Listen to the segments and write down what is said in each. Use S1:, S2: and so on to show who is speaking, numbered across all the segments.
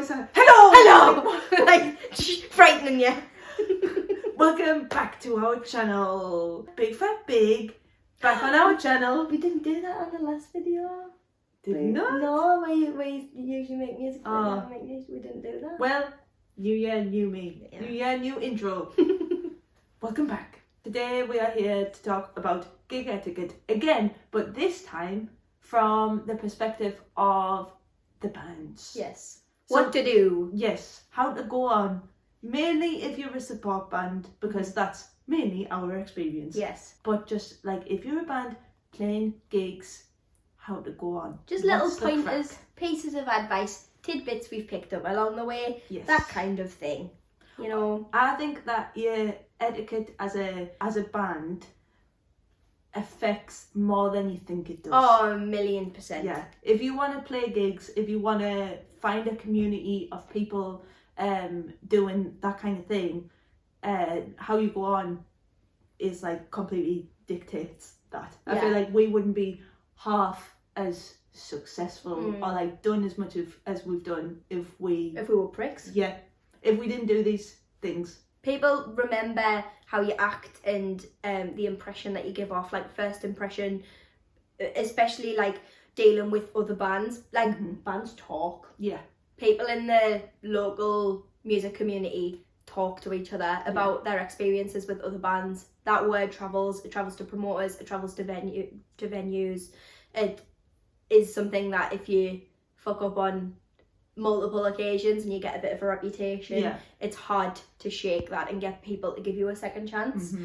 S1: always say, hello!
S2: Hello! Like, frightening you.
S1: Welcome back to our channel. Big Fat Big, back on our channel.
S2: We didn't do that on the last video.
S1: Did we not?
S2: No, we usually make music.
S1: Oh.
S2: We didn't do that.
S1: Well, new year, new me.
S2: Yeah.
S1: New year, new intro. Welcome back. Today we are here to talk about gig etiquette again, but this time from the perspective of the bands.
S2: Yes.
S1: So-
S2: What to do.
S1: Yes, how to go on. Mainly if you're a support band, because that's mainly our experience.
S2: Yes.
S1: But just like if you're a band playing gigs, how to go on.
S2: Just little
S1: What's the
S2: pointers,
S1: crack?
S2: pieces of advice, tidbits we've picked up along the way.
S1: Yes.
S2: That kind of thing. You know.
S1: I think that your etiquette as a band affects more than you think it does.
S2: Oh, 1,000,000%.
S1: Yeah. If you want to play gigs, if you want to find a community of people doing that kind of thing, how you go on is like completely dictates that. I feel like we wouldn't be half as successful or like done as much as we've done if we
S2: were pricks.
S1: Yeah. If we didn't do these things.
S2: People remember how you act and the impression that you give off, like first impression, especially like dealing with other bands. Like bands talk.
S1: Yeah.
S2: People in the local music community talk to each other about their experiences with other bands. That word travels. It travels to promoters. It travels to venues. It is something that if you fuck up on multiple occasions and you get a bit of a reputation, it's hard to shake that and get people to give you a second chance.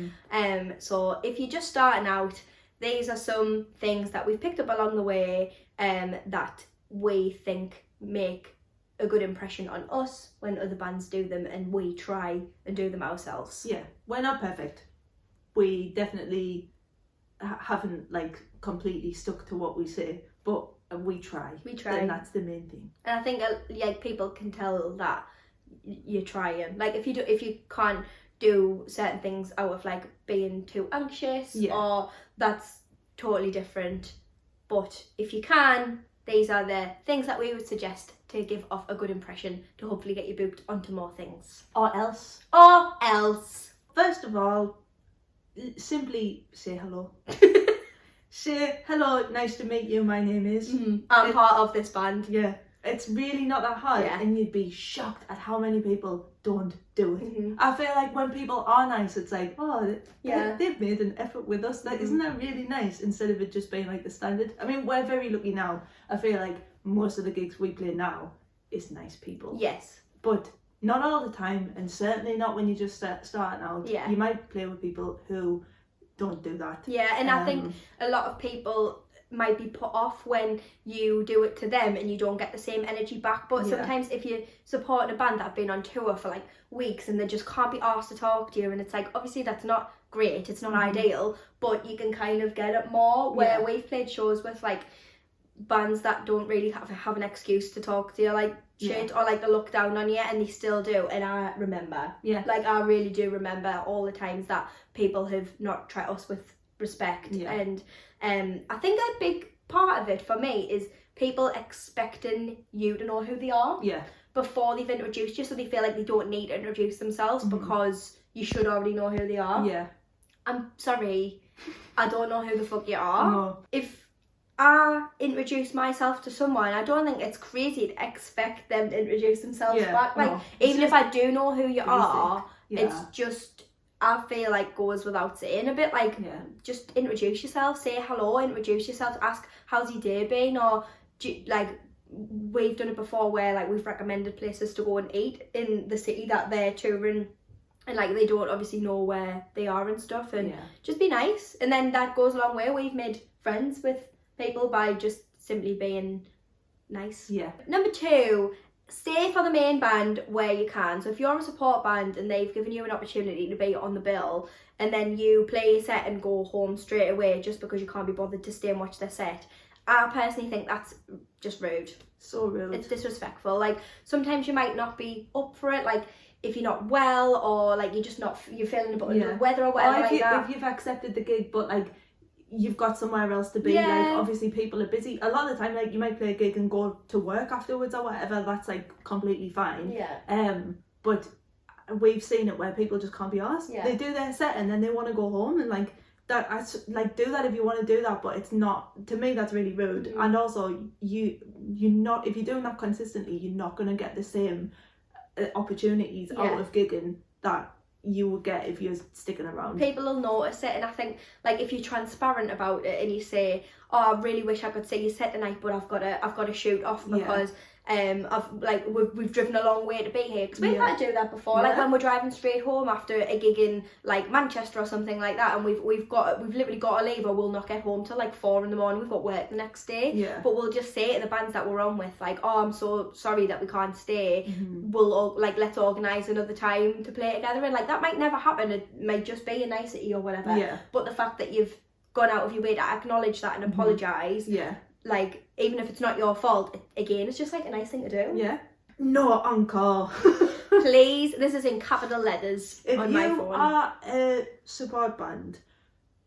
S2: So if you're just starting out, these are some things that we've picked up along the way that we think make a good impression on us when other bands do them, and we try and do them ourselves.
S1: Yeah, we're not perfect. We definitely haven't like completely stuck to what we say, but we try. And that's the main thing.
S2: And I think like people can tell that you're trying. Like if you can't do certain things out of like being too anxious, or that's totally different. But if you can, these are the things that we would suggest to give off a good impression to hopefully get you booked onto more things.
S1: Or else.
S2: First
S1: First of all, simply say hello. Say hello, nice to meet you, my name is.
S2: I'm part of this band.
S1: Yeah, it's really not that hard, and you'd be shocked at how many people don't do it. I feel like when people are nice, it's like, oh, they've made an effort with us. Like, isn't that really nice? Instead of it just being like the standard. I mean, we're very lucky now. I feel like most of the gigs we play now is nice people.
S2: Yes.
S1: But not all the time, and certainly not when you just starting out.
S2: Yeah.
S1: You might play with people who don't do that.
S2: Yeah, and I think a lot of people might be put off when you do it to them and you don't get the same energy back. But sometimes if you're supporting a band that have been on tour for like weeks and they just can't be asked to talk to you, and it's like, obviously that's not great, it's not ideal, but you can kind of get it more where we've played shows with like bands that don't really have an excuse to talk to you like shit or like to look down on you, and they still do. And I remember, like I really do remember all the times that people have not treated us with respect. And I think a big part of it for me is people expecting you to know who they are before they've introduced you, so they feel like they don't need to introduce themselves because you should already know who they are. I'm sorry, I don't know who the fuck you are.
S1: No.
S2: If I introduce myself to someone, I don't think it's crazy to expect them to introduce themselves back. Like, even if I do know who you are, it's just, I feel like goes without saying a bit. Like, just introduce yourself, say hello, introduce yourself, ask how's your day been, or like we've done it before where like we've recommended places to go and eat in the city that they're touring, and like they don't obviously know where they are and stuff, and just be nice, and then that goes a long way. We've made friends with people by just simply being nice. Number 2, stay for the main band where you can. So if you're a support band and they've given you an opportunity to be on the bill, and then you play your set and go home straight away just because you can't be bothered to stay and watch their set, I personally think that's just rude.
S1: So rude.
S2: It's disrespectful. Like, sometimes you might not be up for it, like if you're not well, or like you're feeling a bit under the weather or whatever,
S1: or
S2: like that.
S1: if you've accepted the gig but like you've got somewhere else to be.
S2: Yeah.
S1: Like, obviously people are busy. A lot of the time, like, you might play a gig and go to work afterwards or whatever. That's like completely fine.
S2: Yeah.
S1: But we've seen it where people just can't be asked.
S2: Yeah.
S1: They do their set and then they want to go home, and like that. Like, do that if you want to do that, but it's not, to me, that's really rude. And also, you're not, if you're doing that consistently, you're not going to get the same opportunities out of gigging that you would get if you're sticking around.
S2: People will notice it, and I think, like, if you're transparent about it and you say, oh, I really wish I could see you set tonight, but I've got to shoot off because I've, like, we've driven a long way to be here, because we've had to do that before. Like, when we're driving straight home after a gig in, like, Manchester or something like that, and we've literally got to leave, or we'll not get home till like 4 a.m. We've got work the next day. But we'll just say to the bands that we're on with, like, oh, I'm so sorry that we can't stay. We'll all, like, let's organise another time to play together, and like, that might never happen. It might just be a nicety or whatever. But the fact that you've gone out of your way to acknowledge that and apologise, like, even if it's not your fault, again, it's just like a nice thing to do.
S1: No encore.
S2: Please, this is in capital letters on my phone.
S1: If you are a support band,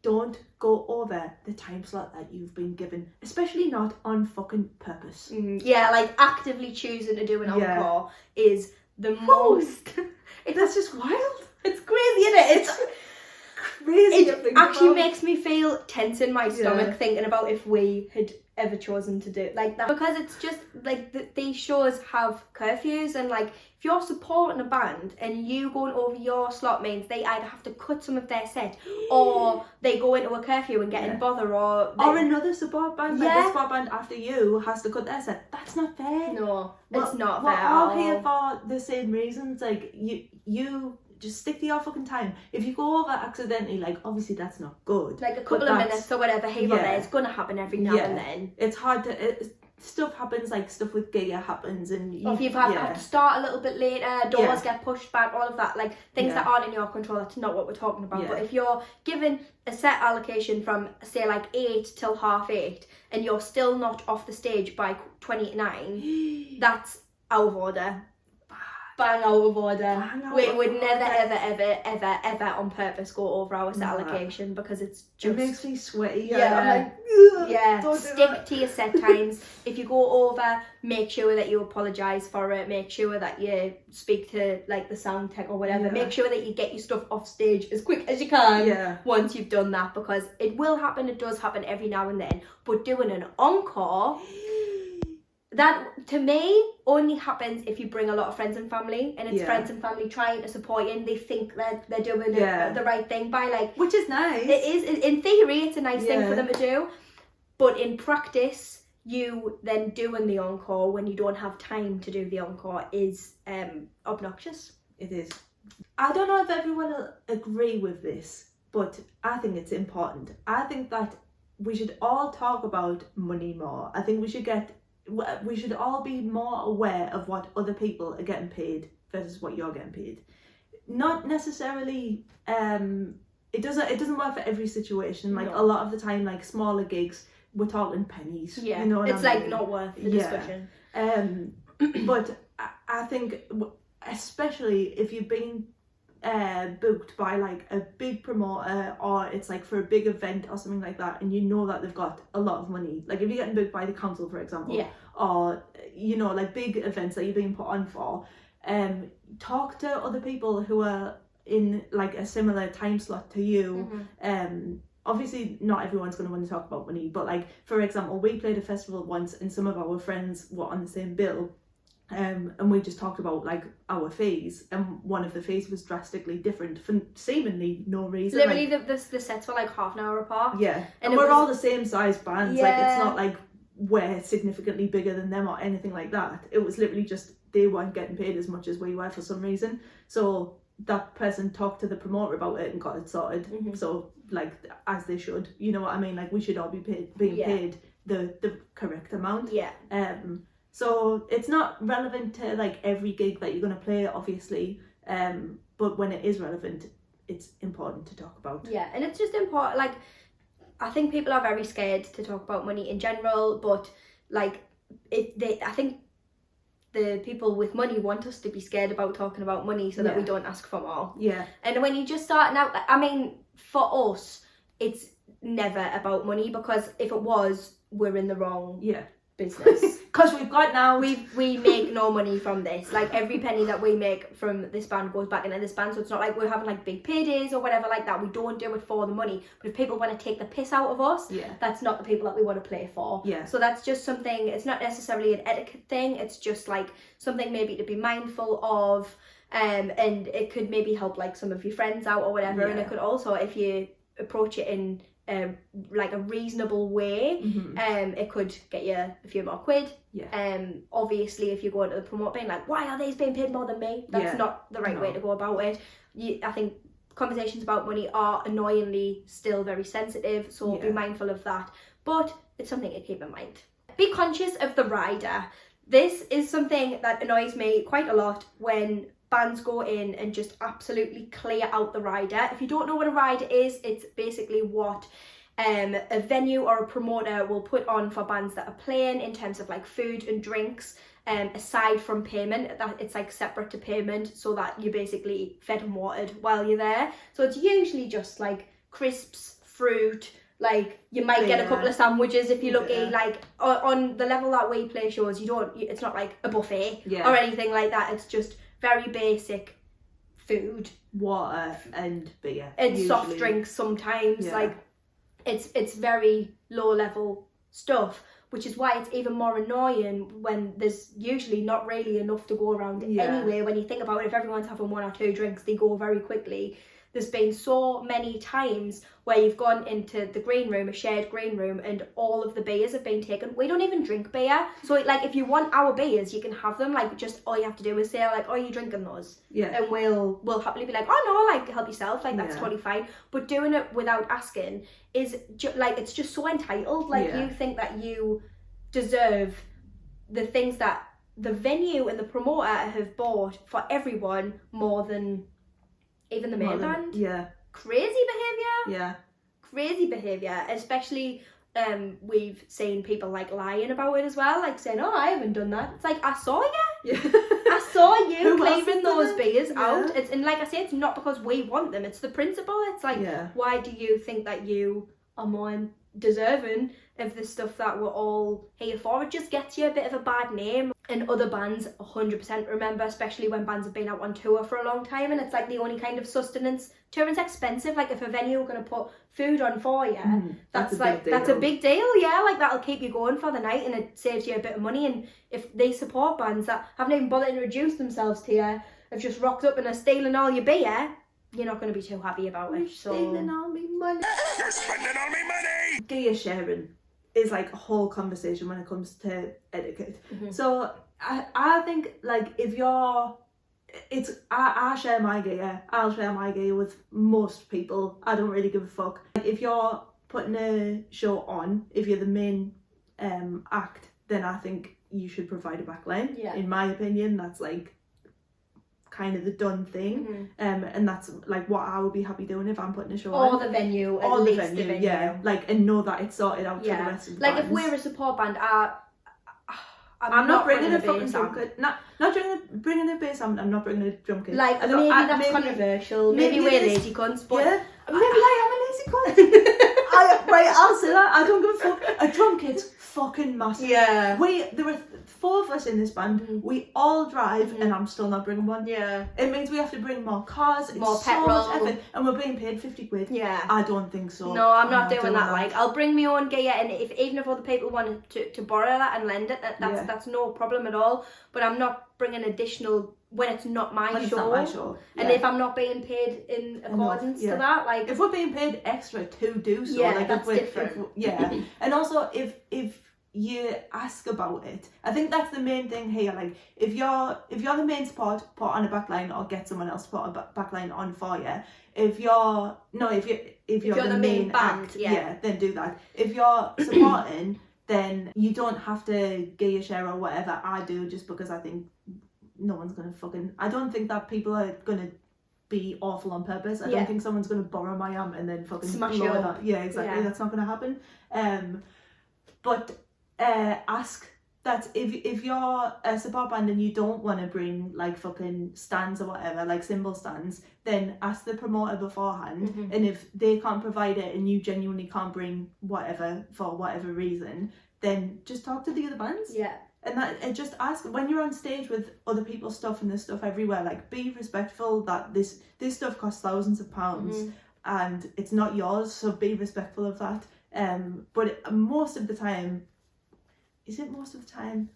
S1: don't go over the time slot that you've been given, especially not on fucking purpose.
S2: Yeah, like, actively choosing to do an encore is the most...
S1: That's just wild.
S2: It's crazy, isn't it? It's
S1: crazy.
S2: It actually makes me feel tense in my stomach thinking about if we had ever chosen to do it like that, because it's just like these shows have curfews, and like, if you're supporting a band and you going over your slot means they either have to cut some of their set, or they go into a curfew and get in bother, or
S1: another support band, like the support band after you has to cut their set. That's not fair.
S2: No, it's not fair.
S1: We're all here for the same reasons. Like, you just stick to your fucking time. If you go over accidentally, like, obviously that's not good.
S2: Like, a couple of minutes or whatever here or there, it's going to happen every now and then.
S1: It's hard to... stuff happens, like, stuff with gear happens, and
S2: if you've had to start a little bit later, doors get pushed back, all of that, like, things that aren't in your control, that's not what we're talking about. But if you're given a set allocation from, say, like 8 till 8:30, and you're still not off the stage by 20 to 9, that's out of order. Bang out of order. We would never, ever on purpose go over our set allocation, because it's just...
S1: It makes me sweaty.
S2: I'm like, stick to your set times. If you go over, make sure that you apologise for it. Make sure that you speak to, like, the sound tech or whatever. Make sure that you get your stuff off stage as quick as you can once you've done that, because it will happen. It does happen every now and then. But doing an encore... that, to me, only happens if you bring a lot of friends and family, and it's friends and family trying to support you, and they think that they're doing the right thing by, like... Which is nice. It is. In theory, it's a nice thing for them to do. But in practice, you then doing the encore when you don't have time to do the encore is obnoxious.
S1: It is. I don't know if everyone will agree with this, but I think it's important. I think that we should all talk about money more. I think we should all be more aware of what other people are getting paid versus what you're getting paid. Not necessarily, it doesn't work for every situation. Like, a lot of the time, like, smaller gigs, we're talking pennies. You know what
S2: it's
S1: I mean?
S2: like not worth the discussion.
S1: But I think, especially if you're being booked by, like, a big promoter, or it's like for a big event or something like that, and you know that they've got a lot of money, like if you're getting booked by the council, for example, or, you know, like big events that you're being put on for, talk to other people who are in, like, a similar time slot to you. Obviously not everyone's going to want to talk about money, but, like, for example, we played a festival once and some of our friends were on the same bill. And we just talked about, like, our fees, and one of the fees was drastically different for seemingly no reason.
S2: Literally, like, the sets were like half an hour apart.
S1: And we're all the same size bands. Like, it's not like we're significantly bigger than them or anything like that. It was literally just they weren't getting paid as much as we were for some reason. So that person talked to the promoter about it and got it sorted. So, like, as they should. You know what I mean? Like, we should all be being paid the correct amount. So it's not relevant to, like, every gig that you're going to play, obviously, but when it is relevant, it's important to talk about.
S2: And it's just important, like, I think people are very scared to talk about money in general, but, like, I think the people with money want us to be scared about talking about money so that we don't ask for more. And when you're just starting out, I mean, for us, it's never about money, because if it was, we're in the wrong
S1: yeah
S2: business.
S1: Because we've got now
S2: we make no money from this. Like, every penny that we make from this band goes back into this band, so it's not like we're having like big paydays or whatever like that. We don't do it for the money. But if people want to take the piss out of us, that's not the people that we want to play for. So that's just something, it's not necessarily an etiquette thing, it's just like something maybe to be mindful of, and it could maybe help like some of your friends out or whatever. And it could also, if you approach it in like a reasonable way, it could get you a few more quid. Obviously, if you go into the promote being like, why are these being paid more than me? That's not the right way to go about it. I think conversations about money are annoyingly still very sensitive, so be mindful of that. But it's something to keep in mind. Be conscious of the rider. This is something that annoys me quite a lot when bands go in and just absolutely clear out the rider. If you don't know what a rider is, it's basically what a venue or a promoter will put on for bands that are playing in terms of like food and drinks, aside from payment. That it's like separate to payment, so that you're basically fed and watered while you're there. So it's usually just like crisps, fruit, like you might get a couple of sandwiches if you're lucky. Like on the level that we play shows, it's not like a buffet or anything like that. It's just very basic food,
S1: water and beer,
S2: and
S1: usually.
S2: Soft drinks sometimes. Like it's very low level stuff, which is why it's even more annoying when there's usually not really enough to go around anyway. When you think about it, if everyone's having 1 or 2 drinks, they go very quickly. There's been so many times where you've gone into the green room, a shared green room, and all of the beers have been taken. We don't even drink beer. So, like, if you want our beers, you can have them. Like, just all you have to do is say, like, oh, are you drinking those? And we'll happily be like, oh, no, like, help yourself. Like, that's totally fine. But doing it without asking is, like, it's just so entitled. Like, you think that you deserve the things that the venue and the promoter have bought for everyone more than even the main band. Crazy behaviour. Crazy behaviour. Especially we've seen people like lying about it as well, like saying, oh, I haven't done that. It's like, I saw you. I saw you clearing those beers out. It's, and like I say, it's not because we want them, it's the principle. It's like, why do you think that you are more deserving of the stuff that we're all here for? It just gets you a bit of a bad name. And other bands 100% remember, especially when bands have been out on tour for a long time, and it's like the only kind of sustenance. Touring's expensive. Like, if a venue are going to put food on for you, that's a big deal. Like, that'll keep you going for the night, and it saves you a bit of money. And if they support bands that haven't even bothered to introduce themselves to you, have just rocked up and are stealing all your beer, you're not going to be too happy about it. So
S1: stealing all me money.
S3: You're spending all me money.
S1: Gear sharing is like a whole conversation when it comes to etiquette. So I think, like, if you're, I share my gear. I'll share my gear with most people. I don't really give a fuck. Like, if you're putting a show on, if you're the main act, then I think you should provide a backline. In my opinion, that's like kind of the done thing, and that's like what I would be happy doing if I'm putting a show on.
S2: Or the venue,
S1: or the venue, like, and know that it's sorted out for the rest of the
S2: like
S1: bands.
S2: If we're a support band,
S1: I'm not bringing a fucking drum kit. Not bringing a bass. I'm not bringing a drum kit.
S2: Like, maybe that's controversial. Maybe we're lazy cunts, but
S1: maybe I am a lazy cunt. I'll say that. I don't give a fuck. A drum kit's fucking massive. There were 4 of us in this band. We all drive, and I'm still not bringing one. It means we have to bring more cars,
S2: more
S1: it's
S2: petrol,
S1: so much effort, and we're being paid 50 quid. I don't think so.
S2: No, I'm not doing that. Like, I'll bring my own gear, and even if other people want to borrow that and lend it, that's no problem at all. But I'm not bringing additional when it's not my show.
S1: It's not my show.
S2: And if I'm not being paid in accordance to that, like,
S1: if we're being paid extra to do so, like,
S2: that's different.
S1: And also if you ask about it, I think that's the main thing here. Like, if you're the main spot, put on a backline, or get someone else to put a backline on for you. If you're the main
S2: band,
S1: act, then do that. If you're supporting, then you don't have to get your share or whatever I do, just because I think no one's gonna fucking. I don't think that people are gonna be awful on purpose. I don't think someone's gonna borrow my amp and then fucking
S2: smash
S1: blow
S2: it
S1: it
S2: up.
S1: up. That's not gonna happen. But ask that if you're a support band and you don't want to bring like fucking stands or whatever, like cymbal stands, then ask the promoter beforehand. And if they can't provide it and you genuinely can't bring whatever for whatever reason, then just talk to the other bands.
S2: Yeah.
S1: And just ask, when you're on stage with other people's stuff and there's stuff everywhere, like be respectful that this stuff costs thousands of pounds and it's not yours, so be respectful of that. But most of the time, is it most of the time?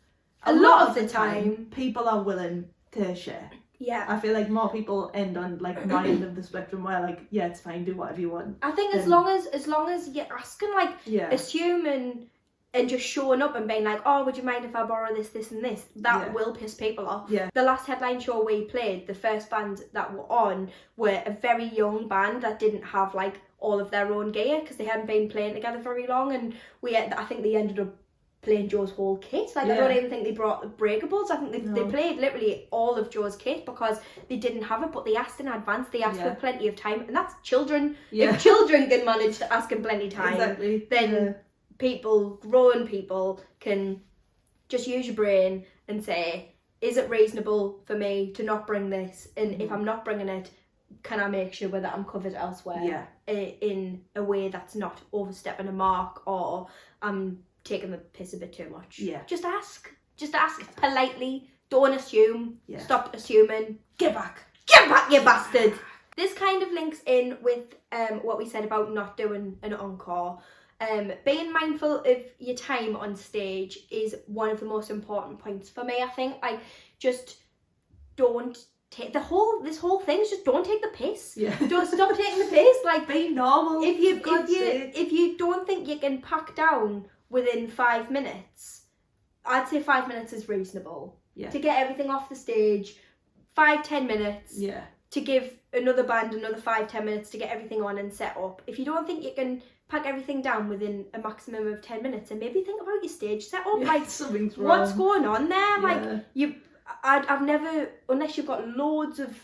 S2: A lot of the time,
S1: people are willing to share.
S2: Yeah.
S1: I feel like more people end on like my end of the spectrum where like, yeah, it's fine, do whatever you want.
S2: I think as long as you're asking, like, assuming and just showing up and being like, oh, would you mind if I borrow this, this and this? That will piss people off. Yeah. The last headline show we played, the first band that were on were a very young band that didn't have like all of their own gear because they hadn't been playing together very long, and I think they ended up playing Joe's whole kit. Like, I don't even think they brought the breakables. I think they played literally all of Joe's kit because they didn't have it, but they asked in advance. They asked for plenty of time, and that's children. If children can manage to ask in plenty time, then grown people can just use your brain and say, is it reasonable for me to not bring this? And if I'm not bringing it, can I make sure that I'm covered elsewhere in a way that's not overstepping a mark or I'm taking the piss a bit too much? Just ask politely. Don't assume. Stop assuming. Get back, you bastard. This kind of links in with what we said about not doing an encore. Being mindful of your time on stage is one of the most important points for me. I think, like, just don't take this whole thing is just don't take the piss. Don't stop taking the piss. Like,
S1: be normal.
S2: If you don't think you can pack down within 5 minutes, I'd say 5 minutes is reasonable. To get everything off the stage, 5-10 minutes. To give another band another 5-10 minutes to get everything on and set up. If you don't think you can pack everything down within a maximum of 10 minutes, and maybe think about your stage setup. Like,
S1: something's wrong.
S2: What's going on there? Like, I've never, unless you've got loads of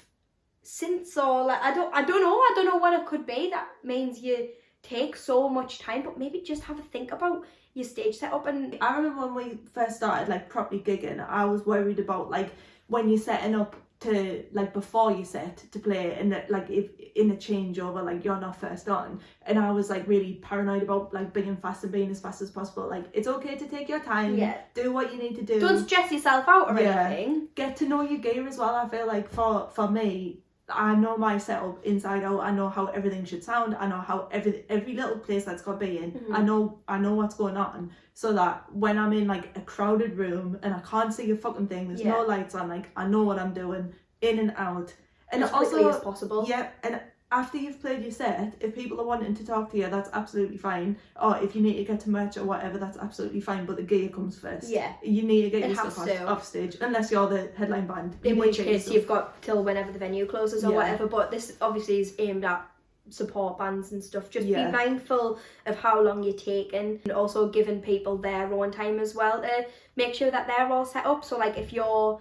S2: synths or like, I don't know what it could be that means you take so much time, but maybe just have a think about your stage setup. And
S1: I remember when we first started like properly gigging, I was worried about like when you're setting up to like before you set to play, and that like if in a changeover like you're not first on, and I was like really paranoid about like being fast and being as fast as possible. Like, it's okay to take your time, do what you need to do,
S2: don't stress yourself out or anything.
S1: Get to know your gear as well. I feel like for me, I know my setup inside out. I know how everything should sound. I know how every little place that's got to be in. I know what's going on, so that when I'm in like a crowded room and I can't see a fucking thing, there's no lights on, like I know what I'm doing, in and out, and
S2: as
S1: also
S2: quickly as possible.
S1: And after you've played your set, if people are wanting to talk to you, that's absolutely fine. Or if you need to get to merch or whatever, that's absolutely fine. But the gear comes first. You need to get your stuff off stage, unless you're the headline band.
S2: In which case, you've got till whenever the venue closes or whatever. But this obviously is aimed at support bands and stuff. Just be mindful of how long you're taking, and also giving people their own time as well to make sure that they're all set up. So like if you're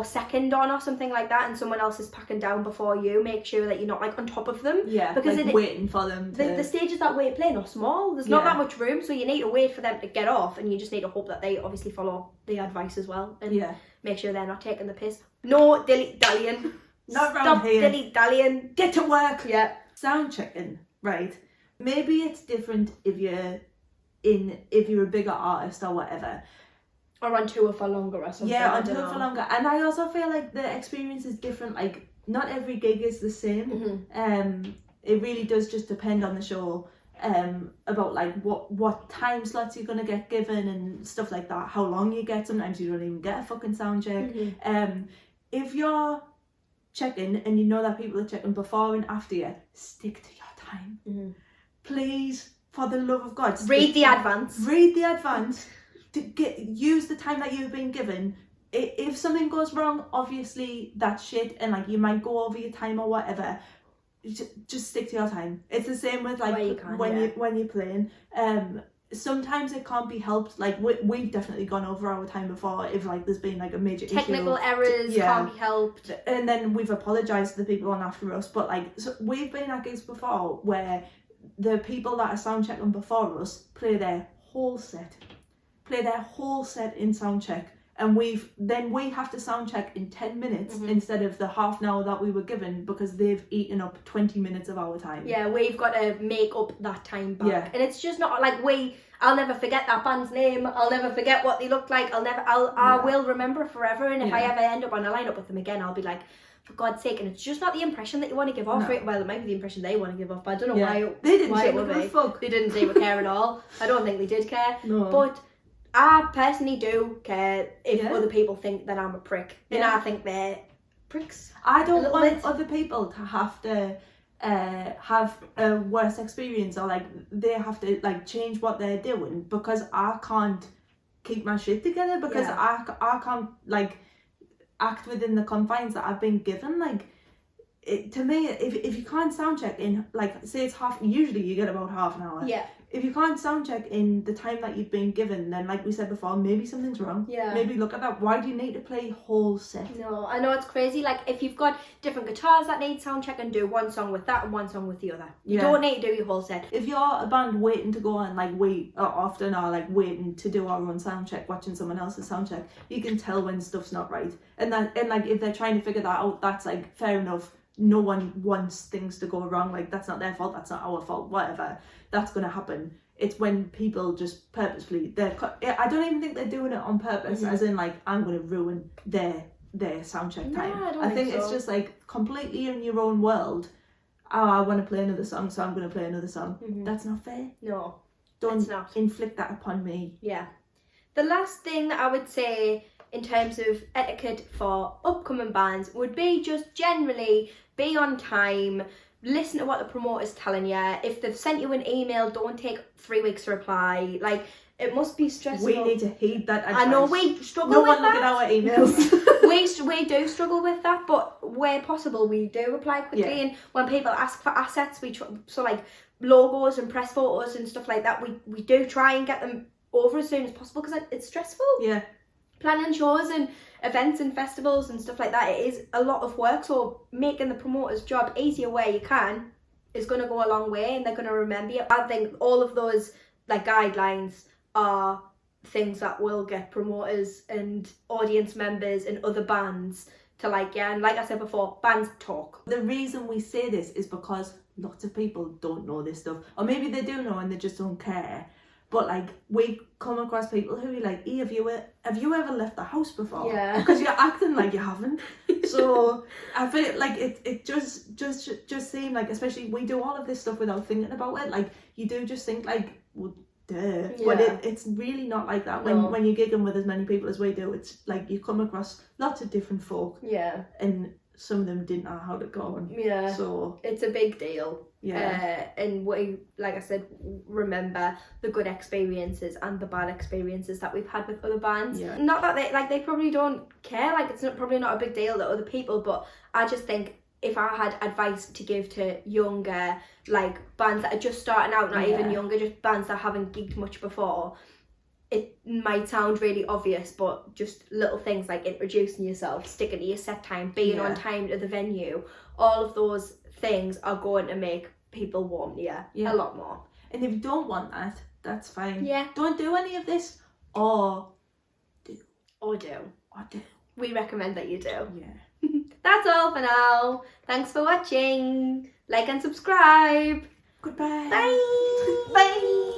S2: second on or something like that and someone else is packing down before you, make sure that you're not like on top of them, because
S1: like waiting for them to...
S2: the stages that we're playing are small, there's not that much room, so you need to wait for them to get off, and you just need to hope that they obviously follow the advice as well, and make sure they're not taking the piss. No dilly-dallying.
S1: Not around here.
S2: Stop dilly-dallying.
S1: Get to work. Sound checking, right? Maybe it's different if you're a bigger artist or whatever,
S2: or on tour for longer or something.
S1: On tour for longer. And I also feel like the experience is different. Like, not every gig is the same. It really does just depend on the show, about like what time slots you're gonna get given and stuff like that, how long you get. Sometimes you don't even get a fucking sound check. If you're checking and you know that people are checking before and after you, stick to your time. Please, for the love of God,
S2: read the advance.
S1: Use the time that you've been given. If something goes wrong, obviously that's shit, and like you might go over your time or whatever. Just stick to your time. It's the same with like when you're playing. Sometimes it can't be helped. Like we've definitely gone over our time before if like there's been like a major
S2: technical errors can't be helped,
S1: and then we've apologized to the people on after us. But like, so we've been at gigs before where the people that are sound checking before us play their whole set play their whole set in sound check, and we have to sound check in 10 minutes instead of the half an hour that we were given, because they've eaten up 20 minutes of our time.
S2: Yeah, we've got to make up that time back.
S1: Yeah.
S2: And it's just not like I'll never forget that band's name. I'll never forget what they looked like. I will remember it forever. And if I ever end up on a lineup with them again, I'll be like, for God's sake. And it's just not the impression that you want to give off. No. Well, it might be the impression they want to give off, but I don't know why.
S1: They didn't
S2: why
S1: say
S2: it would be.
S1: Fuck.
S2: They didn't seem to care at all. I don't think they did care.
S1: No.
S2: But I personally do care if other people think that I'm a prick. And I think they're pricks.
S1: I don't want other people to have to have a worse experience, or like they have to like change what they're doing because I can't keep my shit together, because I can't like act within the confines that I've been given. Like to me, if you can't sound check in, like say it's usually you get about half an hour.
S2: Yeah.
S1: If you can't sound check in the time that you've been given, then like we said before, maybe something's wrong.
S2: Yeah.
S1: Maybe look at that. Why do you need to play whole set?
S2: No, I know it's crazy. Like if you've got different guitars that need sound check, and do one song with that and one song with the other. You don't need to do your whole set.
S1: If you're a band waiting to go on, like we often are like waiting to do our own sound check, watching someone else's sound check, you can tell when stuff's not right. And like if they're trying to figure that out, that's like fair enough. No one wants things to go wrong. Like that's not their fault. That's not our fault. Whatever. That's gonna happen. It's when people just purposefully, I don't even think they're doing it on purpose, as in like, I'm going to ruin their sound check time. I think it's just like completely in your own world. Oh, I want to play another song, so I'm going to play another song. That's not fair.
S2: No,
S1: don't inflict that upon me.
S2: Yeah. The last thing that I would say in terms of etiquette for upcoming bands would be just generally be on time. Listen to what the promoter's telling you. If they've sent you an email, don't take 3 weeks to reply. Like, it must be stressful.
S1: We need to heed that advice.
S2: I know we struggle with that.
S1: No one look at our emails.
S2: we do struggle with that, but where possible, we do reply quickly. Yeah. And when people ask for assets, so like logos and press photos and stuff like that, we do try and get them over as soon as possible, because it's stressful.
S1: Yeah.
S2: Planning shows and events and festivals and stuff like that, it is a lot of work, so making the promoter's job easier where you can is going to go a long way, and they're going to remember you. I think all of those like guidelines are things that will get promoters and audience members and other bands to like, and like I said before, bands talk. The
S1: reason we say this is because lots of people don't know this stuff, or maybe they do know and they just don't care. But like we come across people who are like, have you ever left the house before?
S2: Yeah.
S1: Because you're acting like you haven't. So I feel like it just seemed like, especially we do all of this stuff without thinking about it. Like you do just think like, well, duh. Yeah. But it's really not like that. When you're gigging with as many people as we do, it's like you come across lots of different folk.
S2: Yeah.
S1: And some of them didn't know how to go on.
S2: Yeah.
S1: So
S2: it's a big deal.
S1: Yeah.
S2: And we, like I said, remember the good experiences and the bad experiences that we've had with other bands.
S1: Yeah.
S2: Not that they probably don't care, like it's probably not a big deal to other people, but I just think if I had advice to give to younger, like bands that are just starting out, not even younger, just bands that haven't gigged much before, it might sound really obvious, but just little things like introducing yourself, sticking to your set time, being on time to the venue, all of those things are going to make people warm to you a lot more.
S1: And if you don't want that, that's fine.
S2: Yeah.
S1: Don't do any of this, or do. We
S2: recommend that you do.
S1: Yeah.
S2: That's all for now. Thanks for watching. Like and subscribe.
S1: Goodbye.
S2: Bye.
S1: Bye.